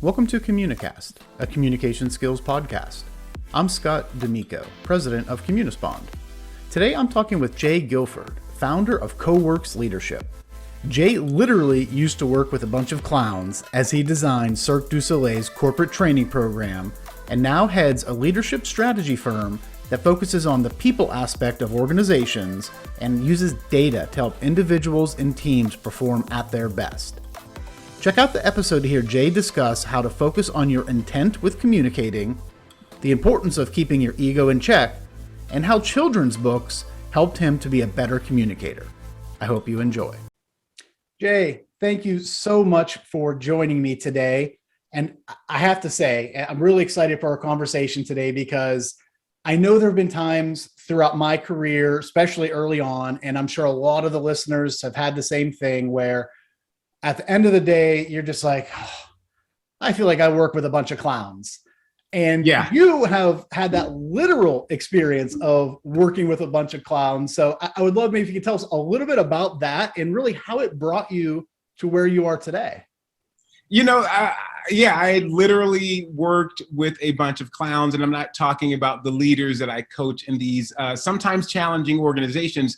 Welcome to Communicast, a communication skills podcast. I'm Scott D'Amico, president of Communispond. Today I'm talking with Jay Guilford, founder of CoWorks Leadership. Jay literally used to work with a bunch of clowns as he designed Cirque du Soleil's corporate training program and now heads a leadership strategy firm that focuses on the people aspect of organizations and uses data to help individuals and teams perform at their best. Check out the episode to hear Jay discuss how to focus on your intent with communicating, the importance of keeping your ego in check, and how children's books helped him to be a better communicator. I hope you enjoy. Jay, thank you so much for joining me today. And I have to say, I'm really excited for our conversation today because I know there have been times throughout my career, especially early on, and I'm sure a lot of the listeners have had the same thing where at the end of the day, you're just like, oh, I feel like I work with a bunch of clowns. And you have had that literal experience of working with a bunch of clowns. So I would love maybe if you could tell us a little bit about that and really how it brought you to where you are today. I literally worked with a bunch of clowns, and I'm not talking about the leaders that I coach in these sometimes challenging organizations.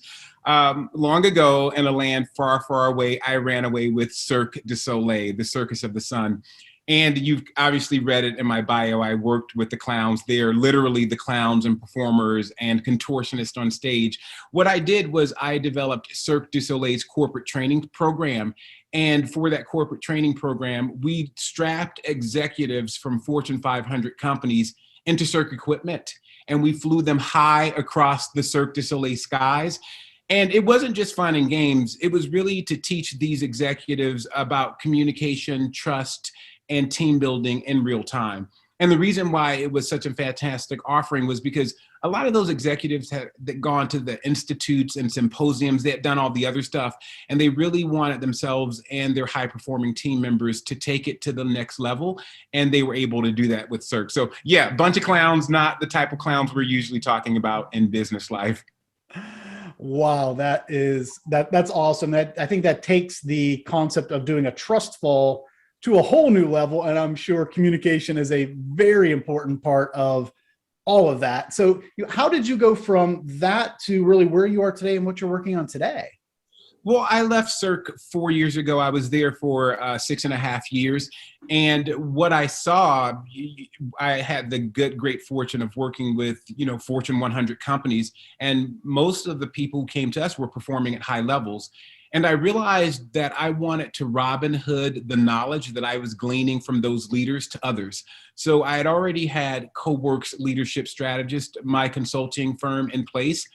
Long ago, in a land far, far away, I ran away with Cirque du Soleil, the Circus of the Sun. And you've obviously read it in my bio. I worked with the clowns. They are literally the clowns and performers and contortionists on stage. What I did was I developed Cirque du Soleil's corporate training program. And for that corporate training program, we strapped executives from Fortune 500 companies into Cirque equipment. And we flew them high across the Cirque du Soleil skies. And it wasn't just fun and games. It was really to teach these executives about communication, trust, and team building in real time. And the reason why it was such a fantastic offering was because a lot of those executives had gone to the institutes and symposiums. They had done all the other stuff, and they really wanted themselves and their high-performing team members to take it to the next level, and they were able to do that with Cirque. So yeah, a bunch of clowns, not the type of clowns we're usually talking about in business life. Wow, that's awesome. I think that takes the concept of doing a trust fall to a whole new level. And I'm sure communication is a very important part of all of that. So how did you go from that to really where you are today and what you're working on today? Well, I left Cirque 4 years ago. I was there for 6.5 years. And what I saw, I had the great fortune of working with, Fortune 100 companies. And most of the people who came to us were performing at high levels. And I realized that I wanted to Robin Hood the knowledge that I was gleaning from those leaders to others. So I had already had CoWorks Leadership Strategist, my consulting firm, in place.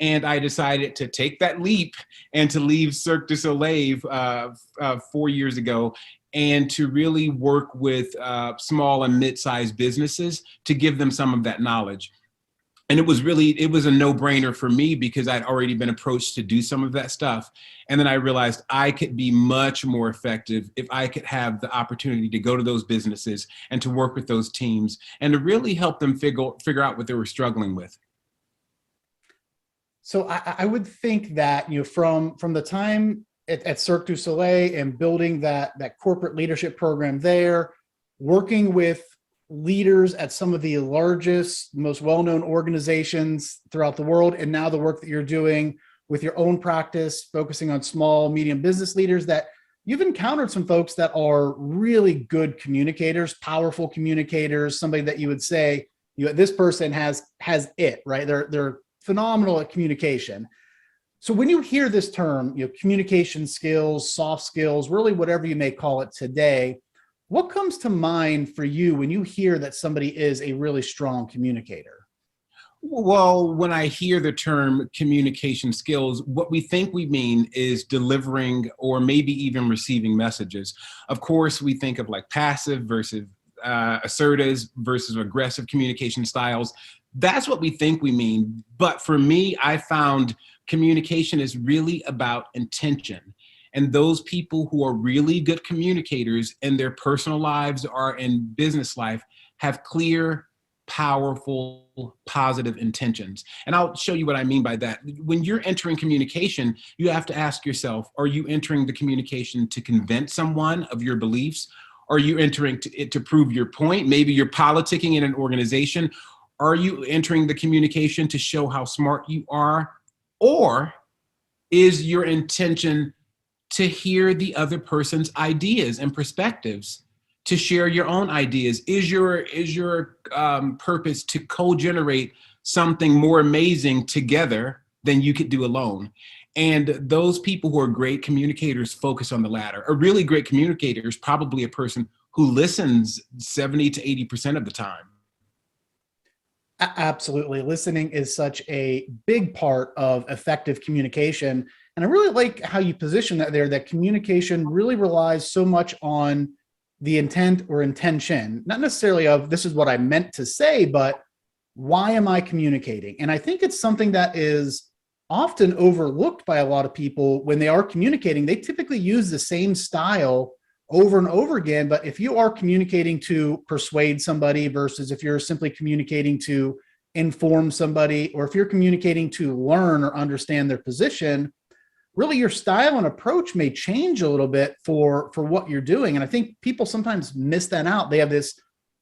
And I decided to take that leap and to leave Cirque du Soleil 4 years ago and to really work with small and mid-sized businesses to give them some of that knowledge. And it was a no-brainer for me because I'd already been approached to do some of that stuff. And then I realized I could be much more effective if I could have the opportunity to go to those businesses and to work with those teams and to really help them figure out what they were struggling with. So I would think that, from the time at Cirque du Soleil and building that corporate leadership program there, working with leaders at some of the largest, most well-known organizations throughout the world, and now the work that you're doing with your own practice, focusing on small, medium business leaders, that you've encountered some folks that are really good communicators, powerful communicators, somebody that you would say, this person has it, right? They're phenomenal at communication. So when you hear this term, communication skills, soft skills, really whatever you may call it today, what comes to mind for you when you hear that somebody is a really strong communicator? Well, when I hear the term communication skills, what we think we mean is delivering or maybe even receiving messages. Of course, we think of like passive versus assertive versus aggressive communication styles. That's what we think we mean. But for me, I found communication is really about intention. And those people who are really good communicators in their personal lives or in business life have clear, powerful, positive intentions. And I'll show you what I mean by that. When you're entering communication, you have to ask yourself, are you entering the communication to convince someone of your beliefs? Are you entering it to prove your point? Maybe you're politicking in an organization. Are you entering the communication to show how smart you are? Or is your intention to hear the other person's ideas and perspectives, to share your own ideas? Is your purpose to co-generate something more amazing together than you could do alone? And those people who are great communicators focus on the latter. A really great communicator is probably a person who listens 70 to 80% of the time. Absolutely. Listening is such a big part of effective communication. And I really like how you position that there, that communication really relies so much on the intent or intention, not necessarily of this is what I meant to say, but why am I communicating? And I think it's something that is often overlooked by a lot of people when they are communicating. They typically use the same style over and over again. But if you are communicating to persuade somebody versus if you're simply communicating to inform somebody, or if you're communicating to learn or understand their position, really your style and approach may change a little bit for what you're doing. And I think people sometimes miss that out. They have this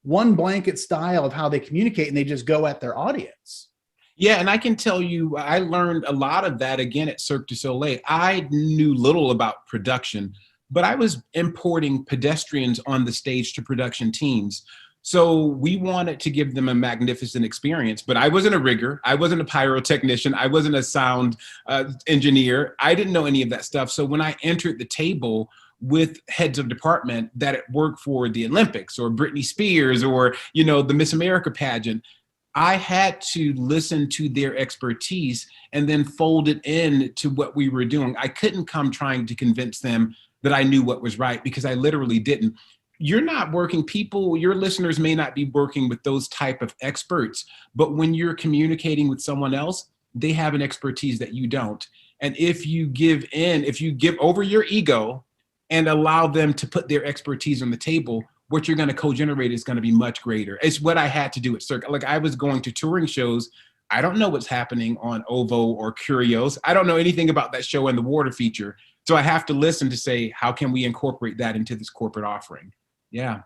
one blanket style of how they communicate and they just go at their audience. Yeah, and I can tell you, I learned a lot of that again at Cirque du Soleil. I knew little about production, but I was importing pedestrians on the stage to production teams. So we wanted to give them a magnificent experience, but I wasn't a rigger. I wasn't a pyrotechnician. I wasn't a sound engineer. I didn't know any of that stuff. So when I entered the table with heads of department that had worked for the Olympics or Britney Spears or, the Miss America pageant, I had to listen to their expertise and then fold it in to what we were doing. I couldn't come trying to convince them that I knew what was right, because I literally didn't. You're not working, your listeners may not be working with those type of experts, but when you're communicating with someone else, they have an expertise that you don't. And if you give over your ego and allow them to put their expertise on the table, what you're going to co-generate is going to be much greater. It's what I had to do at Cirque. Like, I was going to touring shows. I don't know what's happening on OVO or Curios. I don't know anything about that show and the water feature. So I have to listen to say, how can we incorporate that into this corporate offering? Yeah.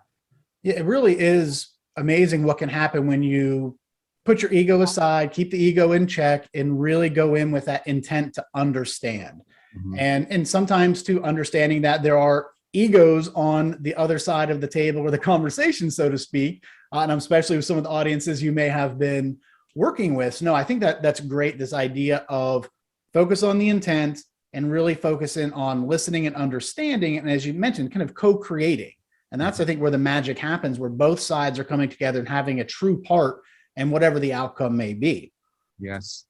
Yeah, it really is amazing what can happen when you put your ego aside, keep the ego in check, and really go in with that intent to understand. Mm-hmm. And sometimes to understanding that there are egos on the other side of the table or the conversation, so to speak. And especially with some of the audiences you may have been working with. So no, I think that's great. This idea of focus on the intent and really focusing on listening and understanding. And as you mentioned, kind of co-creating. And that's, I think, where the magic happens, where both sides are coming together and having a true part in whatever the outcome may be. Yes.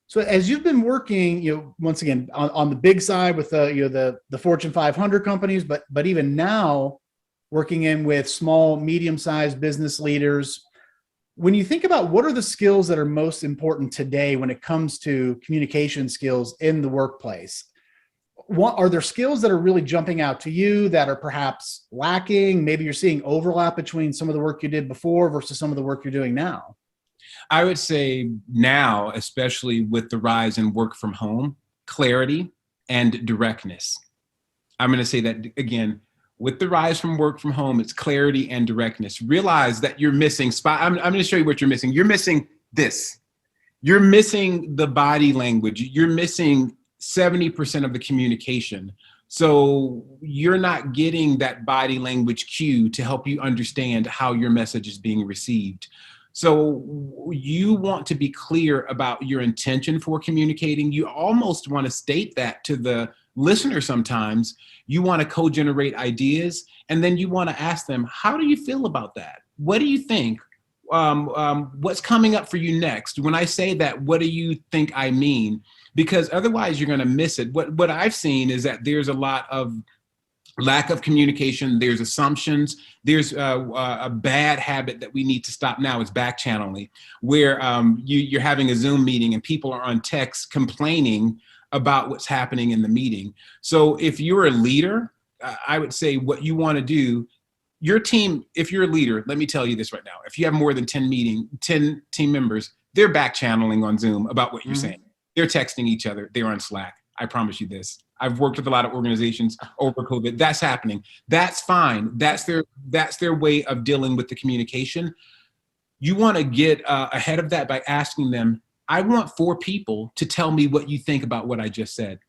So as you've been working, once again, on the big side with the Fortune 500 companies, but even now working in with small, medium-sized business leaders, when you think about what are the skills that are most important today when it comes to communication skills in the workplace, what are there skills that are really jumping out to you that are perhaps lacking? Maybe you're seeing overlap between some of the work you did before versus some of the work you're doing now. I would say now, especially with the rise in work from home, clarity and directness. I'm going to say that again. With the rise from work from home, it's clarity and directness. Realize that you're missing I'm going to show you what you're missing. You're missing this. You're missing the body language. You're missing 70% of the communication. So you're not getting that body language cue to help you understand how your message is being received. So you want to be clear about your intention for communicating. You almost want to state that to the listener sometimes. You want to co-generate ideas, and then you want to ask them, how do you feel about that? What do you think? What's coming up for you next? When I say that, what do you think I mean? Because otherwise you're going to miss it. What I've seen is that there's a lot of lack of communication. There's assumptions. There's a bad habit that we need to stop now. It's back channeling, where you're having a Zoom meeting and people are on text complaining about what's happening in the meeting. So if you're a leader, I would say what you want to do, your team, if you're a leader, let me tell you this right now. If you have more than 10 team members, they're back channeling on Zoom about what you're saying. They're texting each other. They're on Slack. I promise you this. I've worked with a lot of organizations over COVID. That's happening. That's fine. That's their way of dealing with the communication. You want to get ahead of that by asking them, I want 4 people to tell me what you think about what I just said.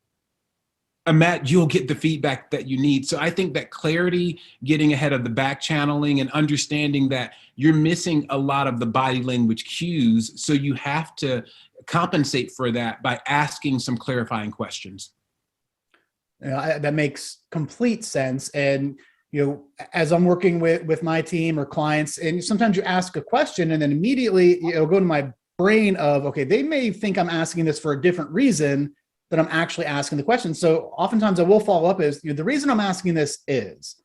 Matt, you'll get the feedback that you need. So I think that clarity, getting ahead of the back channeling and understanding that you're missing a lot of the body language cues. So you have to compensate for that by asking some clarifying questions. That makes complete sense. And, as I'm working with my team or clients, and sometimes you ask a question and then immediately it'll go to my brain of, okay, they may think I'm asking this for a different reason that I'm actually asking the question. So oftentimes I will follow up is, the reason I'm asking this is,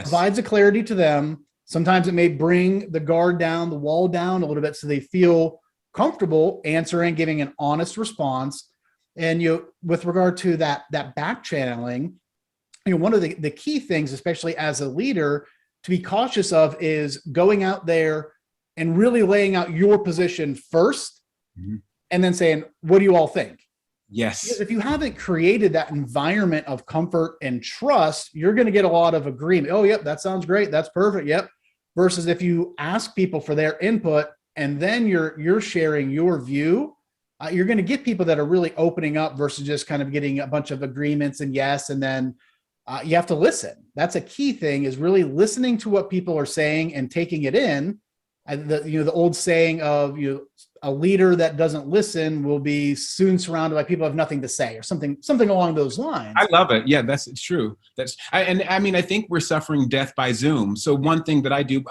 provides a clarity to them. Sometimes it may bring the guard down, the wall down a little bit so they feel comfortable answering, giving an honest response. And with regard to that back channeling, one of the key things, especially as a leader, to be cautious of is going out there and really laying out your position first, and then saying, what do you all think? Yes. Because if you haven't created that environment of comfort and trust, you're going to get a lot of agreement. Oh, yep, that sounds great. That's perfect. Yep. Versus if you ask people for their input and then you're sharing your view, you're going to get people that are really opening up versus just kind of getting a bunch of agreements and yes. And then you have to listen. That's a key thing, is really listening to what people are saying and taking it in. The old saying of a leader that doesn't listen will be soon surrounded by people who have nothing to say, or something along those lines. I love it. Yeah, that's true. I think we're suffering death by Zoom. So one thing that I do,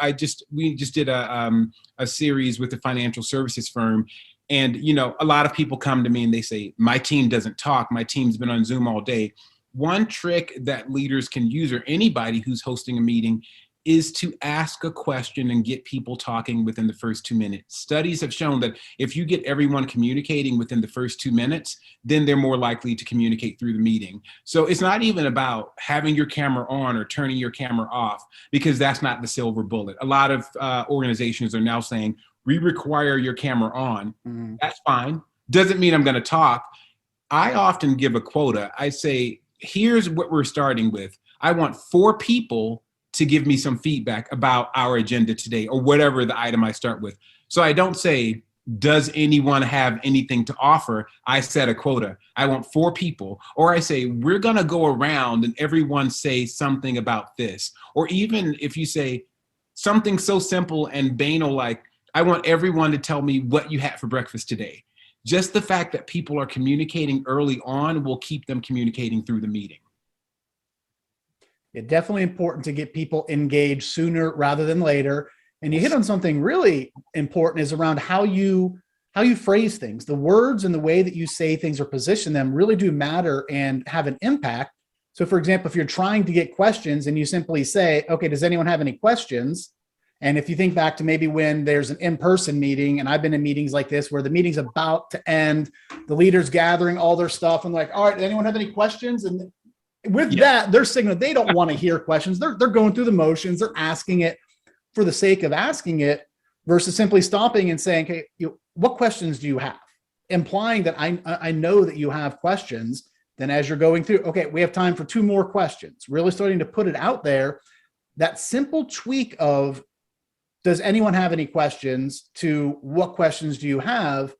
we just did a series with a financial services firm. And, a lot of people come to me and they say, my team doesn't talk. My team's been on Zoom all day. One trick that leaders can use, or anybody who's hosting a meeting, is to ask a question and get people talking within the first 2 minutes. Studies have shown that if you get everyone communicating within the first 2 minutes, then they're more likely to communicate through the meeting. So it's not even about having your camera on or turning your camera off, because that's not the silver bullet. A lot of organizations are now saying, we require your camera on. That's fine. Doesn't mean I'm going to talk. I often give a quota. I say, here's what we're starting with. I want 4 people to give me some feedback about our agenda today, or whatever the item I start with. So I don't say, does anyone have anything to offer? I set a quota. I want 4 people. Or I say, we're going to go around and everyone say something about this. Or even if you say something so simple and banal, like, I want everyone to tell me what you had for breakfast today. Just the fact that people are communicating early on will keep them communicating through the meeting. It's definitely important to get people engaged sooner rather than later. And you hit on something really important, is around how you phrase things. The words and the way that you say things or position them really do matter and have an impact. So for example, if you're trying to get questions and you simply say, okay, does anyone have any questions? And if you think back to maybe when there's an in-person meeting, and I've been in meetings like this where the meeting's about to end, the leader's gathering all their stuff and like, all right, does anyone have any questions? And with that, they're signaling they don't want to hear questions. They're going through the motions. They're asking it for the sake of asking it, versus simply stopping and saying, okay, what questions do you have? Implying that I know that you have questions. Then as you're going through, okay, we have time for 2 more questions. Really starting to put it out there. That simple tweak of, does anyone have any questions, to what questions do you have,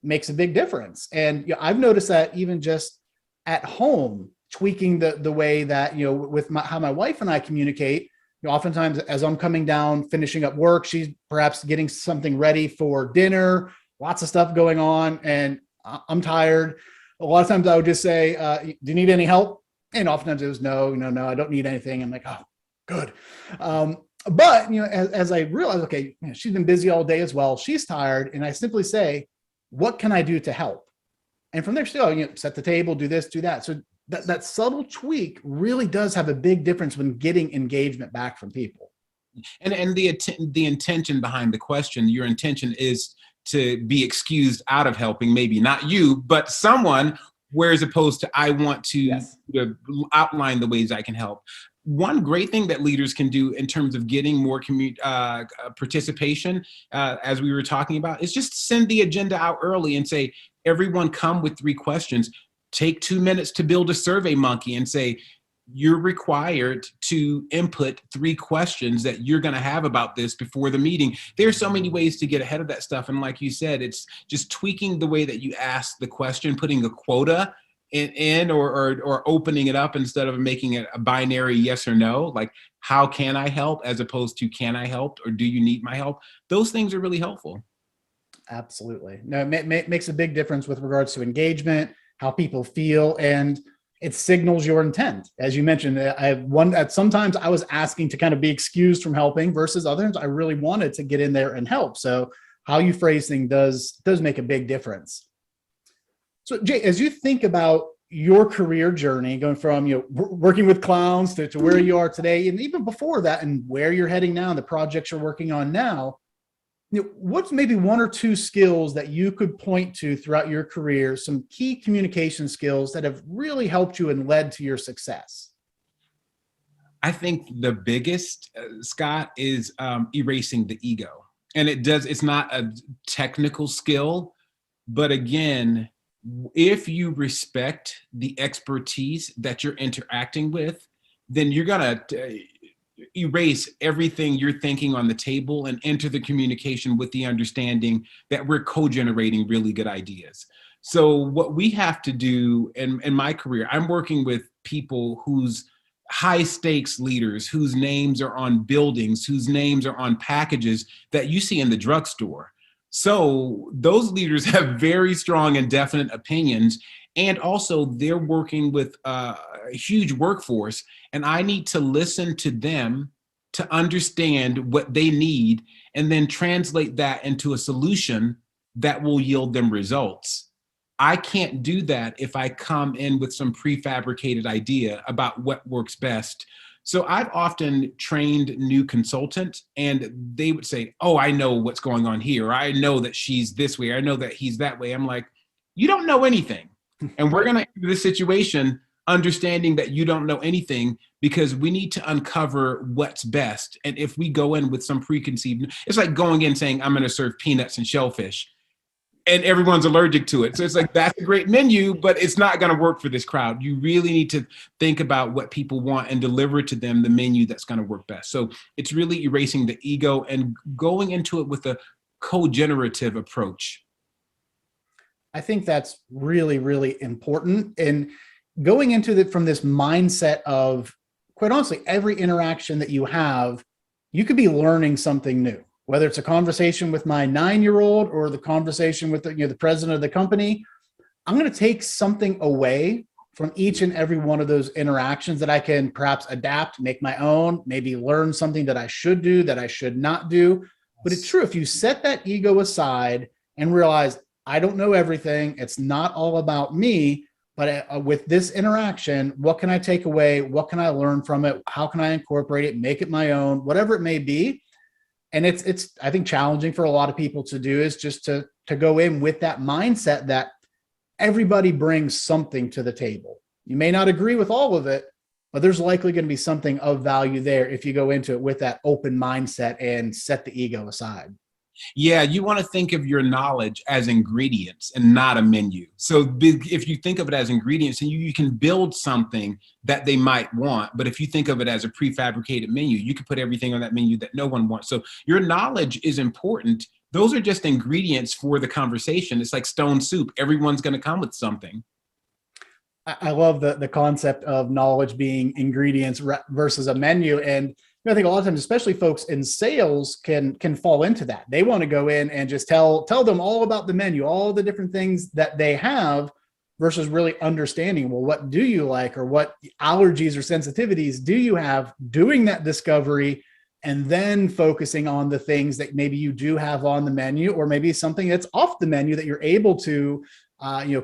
makes a big difference. And I've noticed that even just at home, tweaking the way that, with how my wife and I communicate. Oftentimes as I'm coming down, finishing up work, she's perhaps getting something ready for dinner, lots of stuff going on, and I'm tired. A lot of times I would just say, do you need any help? And oftentimes it was no, I don't need anything. I'm like, oh, good. But, as I realized, okay, she's been busy all day as well. She's tired. And I simply say, what can I do to help? And from there, still, set the table, do this, do that. So that subtle tweak really does have a big difference when getting engagement back from people. And the intention behind the question, your intention is to be excused out of helping, maybe not you, but someone, whereas opposed to, I want to outline the ways I can help. One great thing that leaders can do in terms of getting more participation, as we were talking about, is just send the agenda out early and say, everyone come with 3 questions. take 2 minutes to build a survey monkey and say, you're required to input 3 questions that you're going to have about this before the meeting. There's so many ways to get ahead of that stuff. And like you said, it's just tweaking the way that you ask the question, putting a quota in or opening it up instead of making it a binary yes or no, like how can I help as opposed to can I help or do you need my help? Those things are really helpful. Absolutely. No, it makes a big difference with regards to engagement, how people feel, and it signals your intent. As you mentioned, sometimes I was asking to kind of be excused from helping versus others I really wanted to get in there and help. So how you phrase things does make a big difference. So Jay, as you think about your career journey, going from working with clowns to where you are today, and even before that, and where you're heading now, and the projects you're working on now, what's maybe 1 or 2 skills that you could point to throughout your career, some key communication skills that have really helped you and led to your success? I think the biggest, Scott, is erasing the ego. And it's not a technical skill, but again, if you respect the expertise that you're interacting with, then you're going to erase everything you're thinking on the table and enter the communication with the understanding that we're co-generating really good ideas. So what we have to do in my career, I'm working with people whose high stakes leaders, whose names are on buildings, whose names are on packages that you see in the drugstore. So those leaders have very strong and definite opinions. And also they're working with a huge workforce, and I need to listen to them to understand what they need and then translate that into a solution that will yield them results. I can't do that if I come in with some prefabricated idea about what works best. So I've often trained new consultants and they would say, oh, I know what's going on here. Or, I know that she's this way. I know that he's that way. I'm like, you don't know anything. And we're going to enter this situation understanding that you don't know anything because we need to uncover what's best. And if we go in with some preconceived, it's like going in saying, I'm going to serve peanuts and shellfish. And everyone's allergic to it. So it's like, that's a great menu, but it's not going to work for this crowd. You really need to think about what people want and deliver to them the menu that's going to work best. So it's really erasing the ego and going into it with a co-generative approach. I think that's really, really important. And going into it from this mindset of, quite honestly, every interaction that you have, you could be learning something new. Whether it's a conversation with my 9-year-old or the conversation with the president of the company, I'm going to take something away from each and every one of those interactions that I can perhaps adapt, make my own, maybe learn something that I should do, that I should not do. But it's true, if you set that ego aside and realize, I don't know everything, it's not all about me, but with this interaction, what can I take away? What can I learn from it? How can I incorporate it, make it my own, whatever it may be? And it's I think challenging for a lot of people to do is just to go in with that mindset that everybody brings something to the table. You may not agree with all of it, but there's likely going to be something of value there if you go into it with that open mindset and set the ego aside. Yeah, you want to think of your knowledge as ingredients and not a menu. So if you think of it as ingredients, and you can build something that they might want, but if you think of it as a prefabricated menu, you can put everything on that menu that no one wants. So your knowledge is important. Those are just ingredients for the conversation. It's like stone soup. Everyone's going to come with something. I love the concept of knowledge being ingredients versus a menu. And I think a lot of times, especially folks in sales can fall into that. They want to go in and just tell them all about the menu, all the different things that they have versus really understanding, well, what do you like or what allergies or sensitivities do you have, doing that discovery and then focusing on the things that maybe you do have on the menu or maybe something that's off the menu that you're able to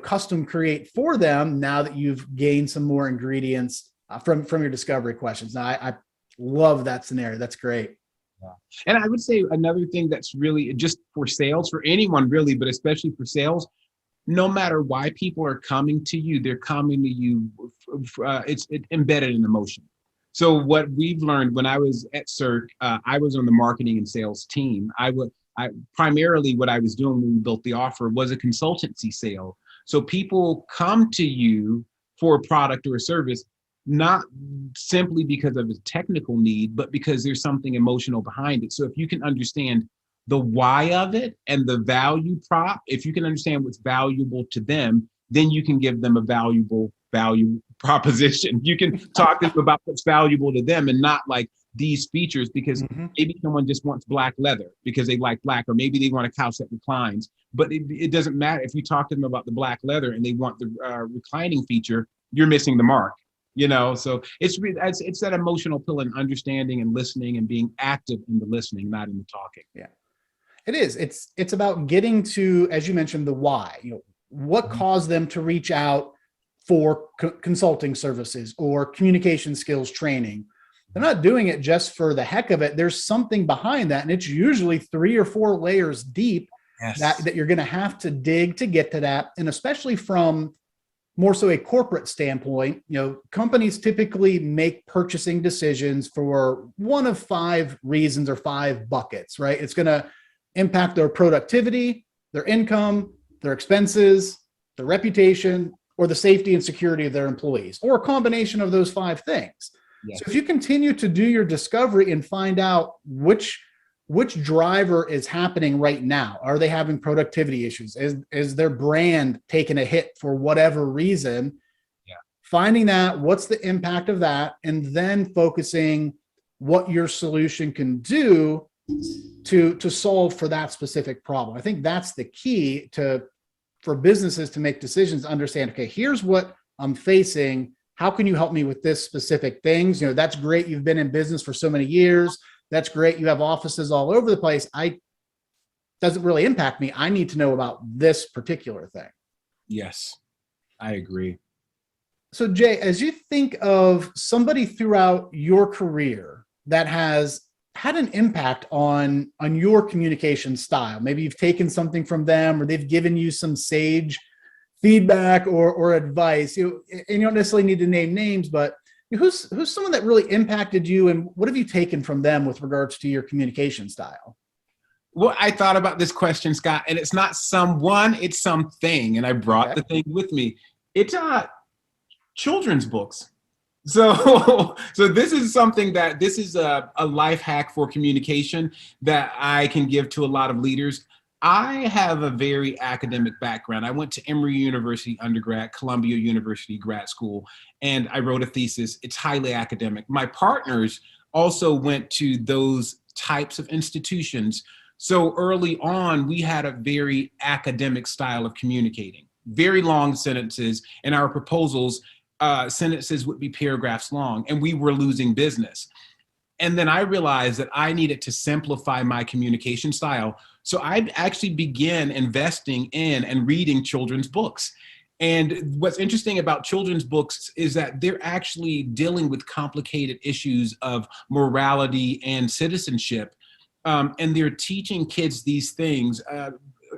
custom create for them now that you've gained some more ingredients from your discovery questions. Now, I love that scenario. That's great. Yeah. And I would say another thing that's really just for sales, for anyone really, but especially for sales, no matter why people are coming to you, they're coming to you, it's embedded in emotion. So what we've learned when I was at Cirque, I was on the marketing and sales team. I primarily what I was doing when we built the offer was a consultancy sale. So people come to you for a product or a service, not simply because of a technical need, but because there's something emotional behind it. So if you can understand the why of it and the value prop, if you can understand what's valuable to them, then you can give them a valuable value proposition. You can talk to them about what's valuable to them and not like these features, because maybe someone just wants black leather because they like black, or maybe they want a couch that reclines. But it doesn't matter if you talk to them about the black leather and they want the reclining feature, you're missing the mark. So it's that emotional pull and understanding and listening and being active in the listening, not in the talking. Yeah, it is. It's about getting to, as you mentioned, the why. What caused them to reach out for consulting services or communication skills training. They're not doing it just for the heck of it. There's something behind that, and it's usually 3 or 4 layers deep. Yes. that you're going to have to dig to get to that, and especially from more so a corporate standpoint, companies typically make purchasing decisions for one of 5 reasons or 5 buckets, right? It's going to impact their productivity, their income, their expenses, their reputation, or the safety and security of their employees, or a combination of those 5 things. Yes. So if you continue to do your discovery and find out which driver is happening right now, are they having productivity issues? Is their brand taking a hit for whatever reason? Yeah. Finding that, what's the impact of that, and then focusing what your solution can do to solve for that specific problem. I think that's the key for businesses to make decisions, understand, okay, here's what I'm facing. How can you help me with this specific things? That's great. You've been in business for so many years. That's great. You have offices all over the place. Doesn't really impact me. I need to know about this particular thing. Yes, I agree. So Jay, as you think of somebody throughout your career that has had an impact on your communication style, maybe you've taken something from them or they've given you some sage feedback or advice, and you don't necessarily need to name names, but who's someone that really impacted you, and what have you taken from them with regards to your communication style? Well, I thought about this question, Scott, and it's not someone, it's something. And I brought the thing with me. It's children's books. So this is something this is a life hack for communication that I can give to a lot of leaders. I have a very academic background. I went to Emory University undergrad, Columbia University grad school, and I wrote a thesis. It's highly academic. My partners also went to those types of institutions. So early on, we had a very academic style of communicating, very long sentences, and our proposals, sentences would be paragraphs long, and we were losing business. And then I realized that I needed to simplify my communication style. So I actually began investing in and reading children's books. And what's interesting about children's books is that they're actually dealing with complicated issues of morality and citizenship. And they're teaching kids these things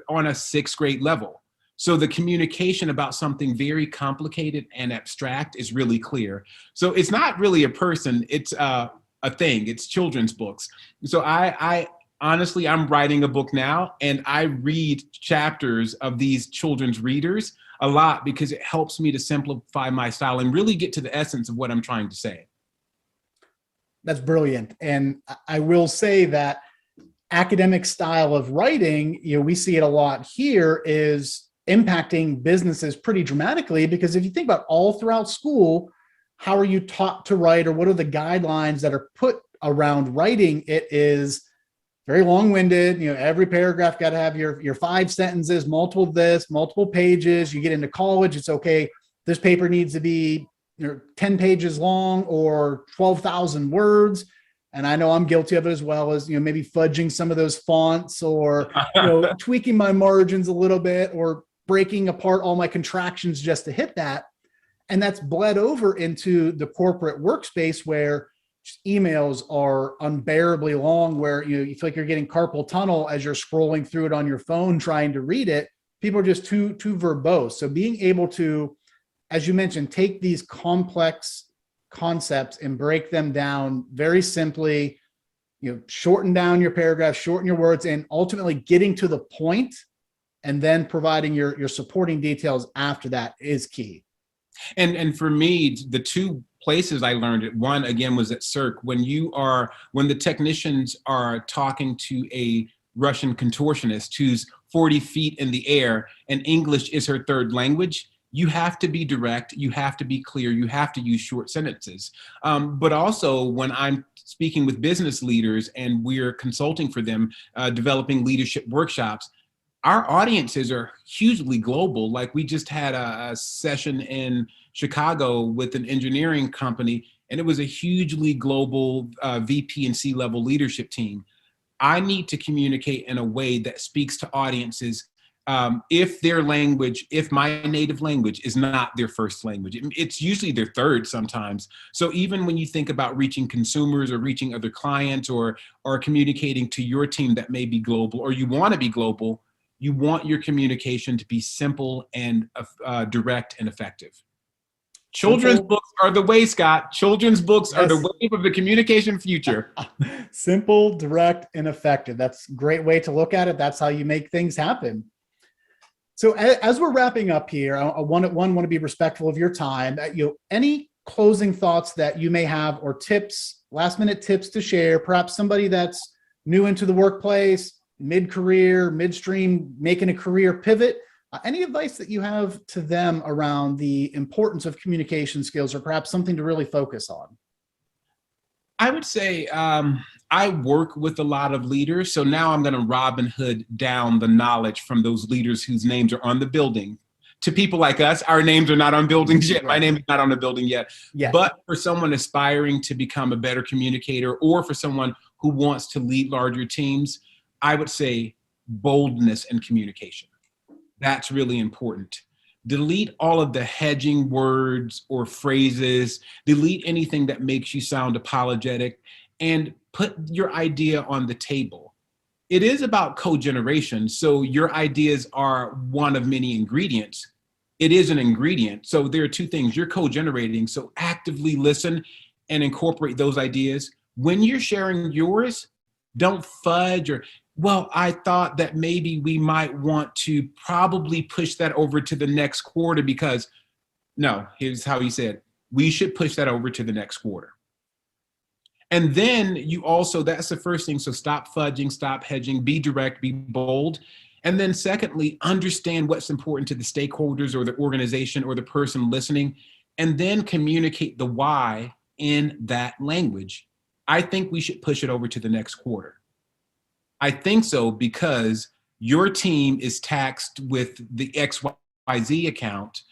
on a 6th grade level. So the communication about something very complicated and abstract is really clear. So it's not really a person, it's a thing. It's children's books. So I honestly, I'm writing a book now, and I read chapters of these children's readers a lot because it helps me to simplify my style and really get to the essence of what I'm trying to say. That's brilliant. And I will say that academic style of writing, we see it a lot here, is impacting businesses pretty dramatically, because if you think about all throughout school, how are you taught to write, or what are the guidelines that are put around writing? It is very long-winded. Every paragraph got to have your 5 sentences, multiple pages. You get into college, it's okay, this paper needs to be 10 pages long or 12,000 words. And I know I'm guilty of it as well, as maybe fudging some of those fonts, or tweaking my margins a little bit, or breaking apart all my contractions just to hit that. And that's bled over into the corporate workspace, where emails are unbearably long, where you feel like you're getting carpal tunnel as you're scrolling through it on your phone trying to read it. People are just too verbose. So being able to, as you mentioned, take these complex concepts and break them down very simply, shorten down your paragraphs, shorten your words, and ultimately getting to the point and then providing your supporting details after that is key. And for me, the two places I learned it, one again was at Cirque. When the technicians are talking to a Russian contortionist who's 40 feet in the air and English is her third language, you have to be direct, you have to be clear, you have to use short sentences. But also when I'm speaking with business leaders and we're consulting for them, developing leadership workshops, our audiences are hugely global. Like we just had a session in Chicago with an engineering company, and it was a hugely global VP and C-level leadership team. I need to communicate in a way that speaks to audiences if my native language is not their first language. It's usually their third sometimes. So even when you think about reaching consumers or reaching other clients or communicating to your team that may be global or you want to be global, you want your communication to be simple and direct and effective. Children's books are the way, Scott. Children's books are the wave of the communication future. Simple, direct, and effective. That's a great way to look at it. That's how you make things happen. So as we're wrapping up here, I want to be respectful of your time. Any closing thoughts that you may have or tips, last minute tips to share, perhaps somebody that's new into the workplace, mid-career, midstream, making a career pivot, any advice that you have to them around the importance of communication skills or perhaps something to really focus on? I would say I work with a lot of leaders. So now I'm going to Robin Hood down the knowledge from those leaders whose names are on the building. To people like us, our names are not on buildings yet. My name is not on a building yet. Yeah. But for someone aspiring to become a better communicator or for someone who wants to lead larger teams, I would say boldness and communication. That's really important. Delete all of the hedging words or phrases. Delete anything that makes you sound apologetic and put your idea on the table. It is about co-generation. So your ideas are one of many ingredients. It is an ingredient. So there are two things. You're co-generating. So actively listen and incorporate those ideas. When you're sharing yours, don't fudge or, well, I thought that maybe we might want to probably push that over to the next quarter because, no, here's how he said, we should push that over to the next quarter. And then you also, that's the first thing. So stop fudging, stop hedging, be direct, be bold. And then secondly, understand what's important to the stakeholders or the organization or the person listening, and then communicate the why in that language. I think we should push it over to the next quarter. I think so because your team is taxed with the XYZ account.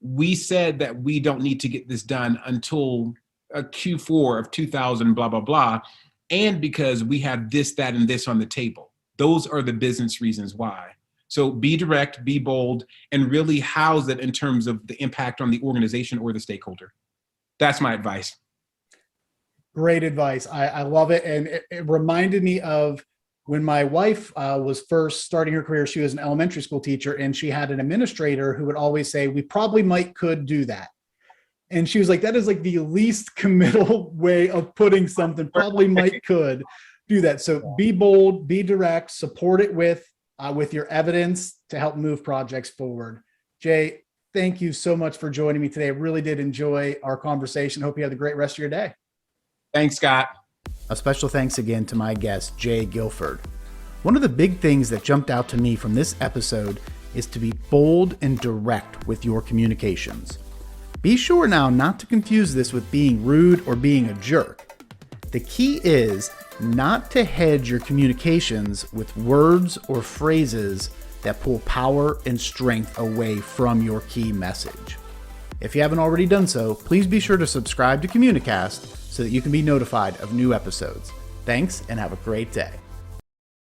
We said that we don't need to get this done until a Q4 of 2000, blah, blah, blah. And because we have this, that, and this on the table. Those are the business reasons why. So be direct, be bold, and really house it in terms of the impact on the organization or the stakeholder. That's my advice. Great advice. I love it. And it reminded me of when my wife was first starting her career. She was an elementary school teacher, and she had an administrator who would always say, we probably could do that. And she was like, that is like the least committal way of putting something, probably could do that. So be bold, be direct, support it with your evidence to help move projects forward. Jay, thank you so much for joining me today. I really did enjoy our conversation. Hope you have a great rest of your day. Thanks, Scott. A special thanks again to my guest, Jay Guilford. One of the big things that jumped out to me from this episode is to be bold and direct with your communications. Be sure now not to confuse this with being rude or being a jerk. The key is not to hedge your communications with words or phrases that pull power and strength away from your key message. If you haven't already done so, please be sure to subscribe to Communicast so that you can be notified of new episodes. Thanks and have a great day.